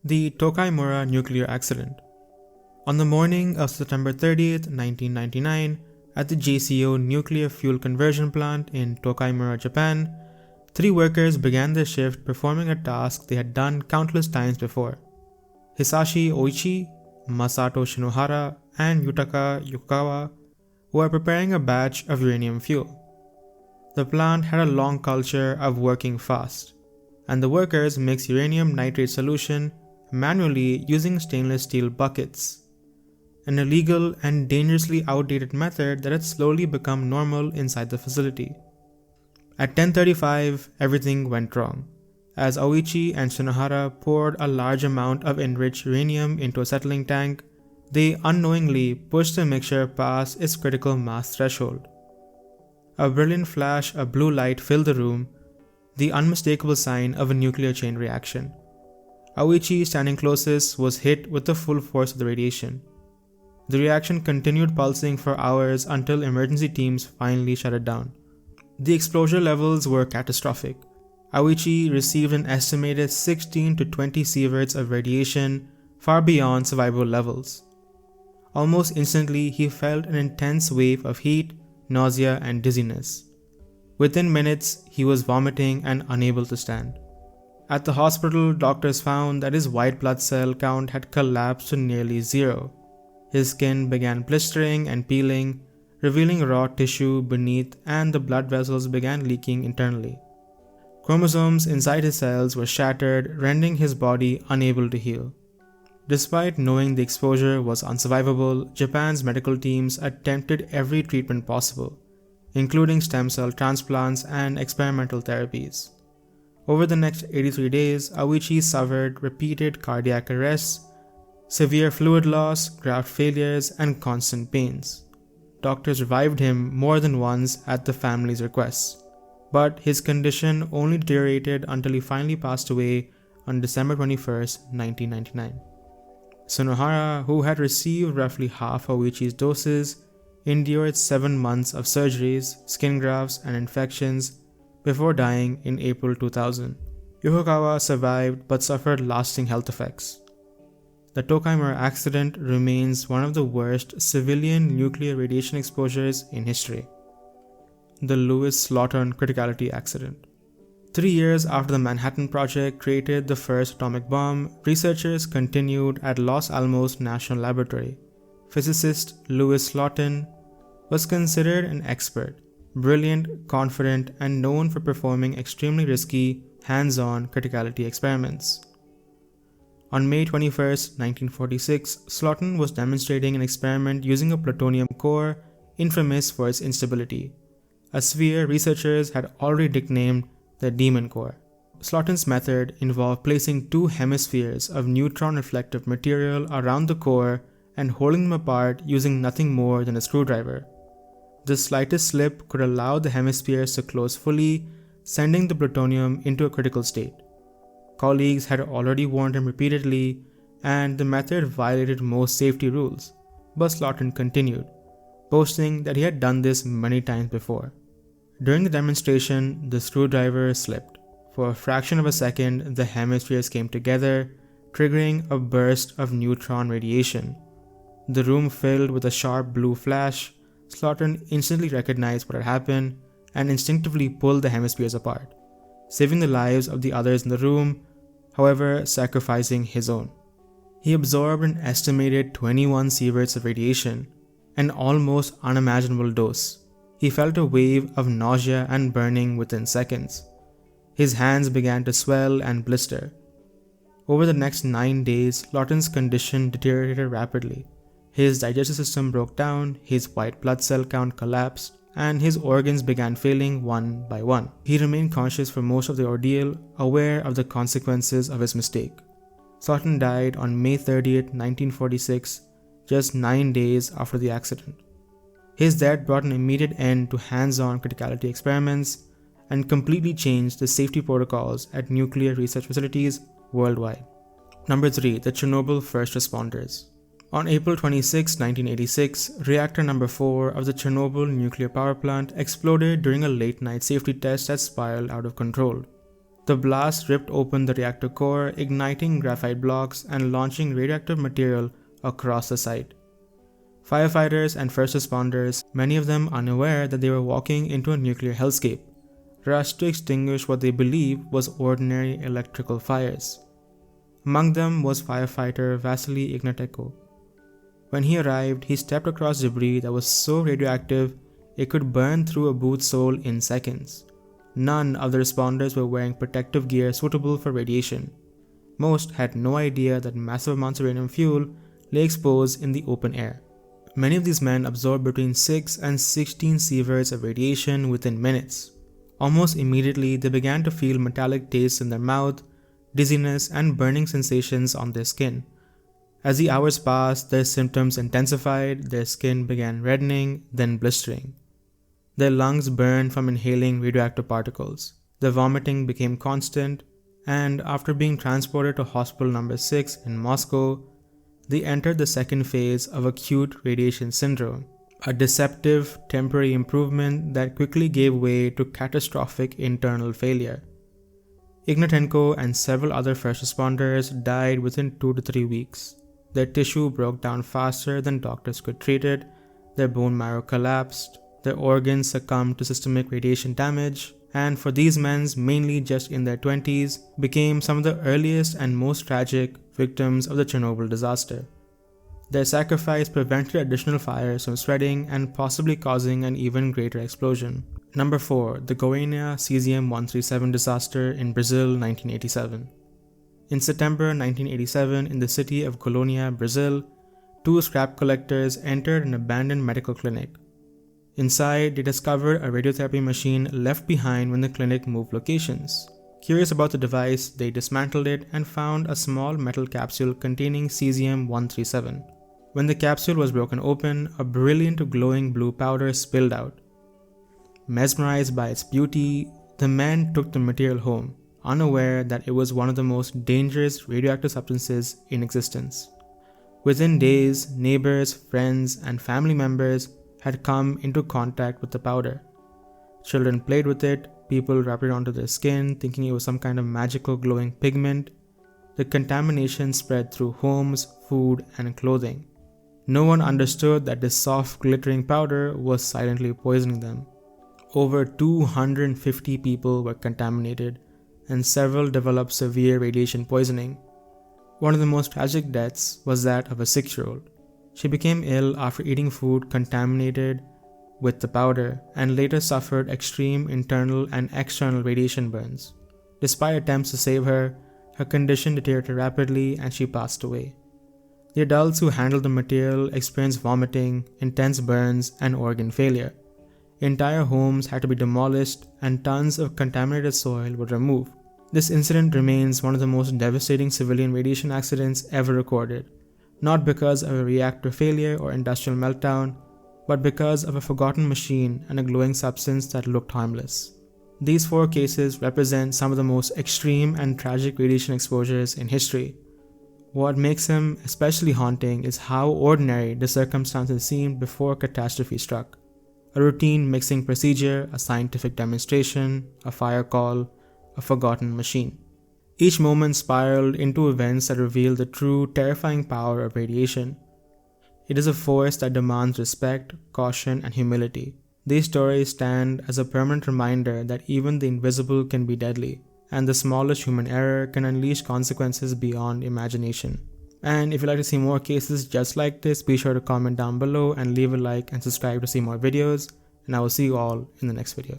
The Tokaimura nuclear accident. On the morning of September 30th, 1999, at the JCO nuclear fuel conversion plant in Tokaimura, Japan, 3 workers began their shift performing a task they had done countless times before. Hisashi Ouchi, Masato Shinohara, and Yutaka Yukawa were preparing a batch of uranium fuel. The plant had a long culture of working fast, and the workers mixed uranium nitrate solution manually using stainless steel buckets, an illegal and dangerously outdated method that had slowly become normal inside the facility. At 10:35, everything went wrong. As Ouchi and Shinohara poured a large amount of enriched uranium into a settling tank, they unknowingly pushed the mixture past its critical mass threshold. A brilliant flash of blue light filled the room, the unmistakable sign of a nuclear chain reaction. Ouchi, standing closest, was hit with the full force of the radiation. The reaction continued pulsing for hours until emergency teams finally shut it down. The exposure levels were catastrophic. Ouchi received an estimated 16 to 20 sieverts of radiation, far beyond survivable levels. Almost instantly, he felt an intense wave of heat, nausea, and dizziness. Within minutes, he was vomiting and unable to stand. At the hospital, doctors found that his white blood cell count had collapsed to nearly 0. His skin began blistering and peeling, revealing raw tissue beneath, and the blood vessels began leaking internally. Chromosomes inside his cells were shattered, rendering his body unable to heal. Despite knowing the exposure was unsurvivable, Japan's medical teams attempted every treatment possible, including stem cell transplants and experimental therapies. Over the next 83 days, Ouchi suffered repeated cardiac arrests, severe fluid loss, graft failures, and constant pains. Doctors revived him more than once at the family's request, but his condition only deteriorated until he finally passed away on December 21st, 1999. Shinohara, who had received roughly half Ouchi's doses, endured 7 months of surgeries, skin grafts, and infections before dying in April 2000. Yukawa survived but suffered lasting health effects. The Tokaimura accident remains one of the worst civilian nuclear radiation exposures in history. The Lewis-Slotin Criticality accident. 3 years after the Manhattan Project created the first atomic bomb, researchers continued at Los Alamos National Laboratory. Physicist Louis Slotin was considered an expert, brilliant, confident, and known for performing extremely risky, hands-on criticality experiments. On May 21, 1946, Slotin was demonstrating an experiment using a plutonium core infamous for its instability, a sphere researchers had already nicknamed the Demon Core. Slotin's method involved placing 2 hemispheres of neutron reflective material around the core and holding them apart using nothing more than a screwdriver. The slightest slip could allow the hemispheres to close fully, sending the plutonium into a critical state. Colleagues had already warned him repeatedly, and the method violated most safety rules, but Slotin continued, boasting that he had done this many times before. During the demonstration, the screwdriver slipped. For a fraction of a second, the hemispheres came together, triggering a burst of neutron radiation. The room filled with a sharp blue flash. Slotin instantly recognized what had happened and instinctively pulled the hemispheres apart, saving the lives of the others in the room, however sacrificing his own. He absorbed an estimated 21 sieverts of radiation, an almost unimaginable dose. He felt a wave of nausea and burning within seconds. His hands began to swell and blister. Over the next 9 days, Slotin's condition deteriorated rapidly. His digestive system broke down, his white blood cell count collapsed, and his organs began failing one by one. He remained conscious for most of the ordeal, aware of the consequences of his mistake. Slotin died on May 30, 1946, just 9 days after the accident. His death brought an immediate end to hands-on criticality experiments and completely changed the safety protocols at nuclear research facilities worldwide. Number 3. The Chernobyl First Responders. On April 26, 1986, reactor number 4 of the Chernobyl nuclear power plant exploded during a late-night safety test that spiraled out of control. The blast ripped open the reactor core, igniting graphite blocks and launching radioactive material across the site. Firefighters and first responders, many of them unaware that they were walking into a nuclear hellscape, rushed to extinguish what they believed was ordinary electrical fires. Among them was firefighter Vasily Ignatenko. When he arrived, he stepped across debris that was so radioactive it could burn through a boot sole in seconds. None of the responders were wearing protective gear suitable for radiation. Most had no idea that massive amounts of uranium fuel lay exposed in the open air. Many of these men absorbed between 6 and 16 sieverts of radiation within minutes. Almost immediately, they began to feel metallic tastes in their mouth, dizziness, and burning sensations on their skin. As the hours passed, their symptoms intensified, their skin began reddening, then blistering. Their lungs burned from inhaling radioactive particles. Their vomiting became constant, and after being transported to Hospital No. 6 in Moscow, they entered the second phase of acute radiation syndrome, a deceptive, temporary improvement that quickly gave way to catastrophic internal failure. Ignatenko and several other first responders died within 2 to 3 weeks. Their tissue broke down faster than doctors could treat it, their bone marrow collapsed, their organs succumbed to systemic radiation damage, and for these men, mainly just in their 20s, became some of the earliest and most tragic victims of the Chernobyl disaster. Their sacrifice prevented additional fires from spreading and possibly causing an even greater explosion. Number 4. The Goiânia cesium-137 disaster in Brazil, 1987. In September 1987, in the city of Goiânia, Brazil, 2 scrap collectors entered an abandoned medical clinic. Inside, they discovered a radiotherapy machine left behind when the clinic moved locations. Curious about the device, they dismantled it and found a small metal capsule containing cesium-137. When the capsule was broken open, a brilliant glowing blue powder spilled out. Mesmerized by its beauty, the men took the material home, unaware that it was one of the most dangerous radioactive substances in existence. Within days, neighbors, friends, and family members had come into contact with the powder. Children played with it, people rubbed it onto their skin thinking it was some kind of magical glowing pigment. The contamination spread through homes, food, and clothing. No one understood that this soft glittering powder was silently poisoning them. Over 250 people were contaminated, and several developed severe radiation poisoning. One of the most tragic deaths was that of a 6-year-old. She became ill after eating food contaminated with the powder and later suffered extreme internal and external radiation burns. Despite attempts to save her, her condition deteriorated rapidly and she passed away. The adults who handled the material experienced vomiting, intense burns, and organ failure. Entire homes had to be demolished and tons of contaminated soil were removed. This incident remains one of the most devastating civilian radiation accidents ever recorded, not because of a reactor failure or industrial meltdown, but because of a forgotten machine and a glowing substance that looked harmless. These 4 cases represent some of the most extreme and tragic radiation exposures in history. What makes them especially haunting is how ordinary the circumstances seemed before catastrophe struck. A routine mixing procedure, a scientific demonstration, a fire call, a forgotten machine. Each moment spiraled into events that reveal the true terrifying power of radiation. It is a force that demands respect, caution, and humility. These stories stand as a permanent reminder that even the invisible can be deadly, and the smallest human error can unleash consequences beyond imagination. And if you'd like to see more cases just like this, be sure to comment down below and leave a like and subscribe to see more videos, and I will see you all in the next video.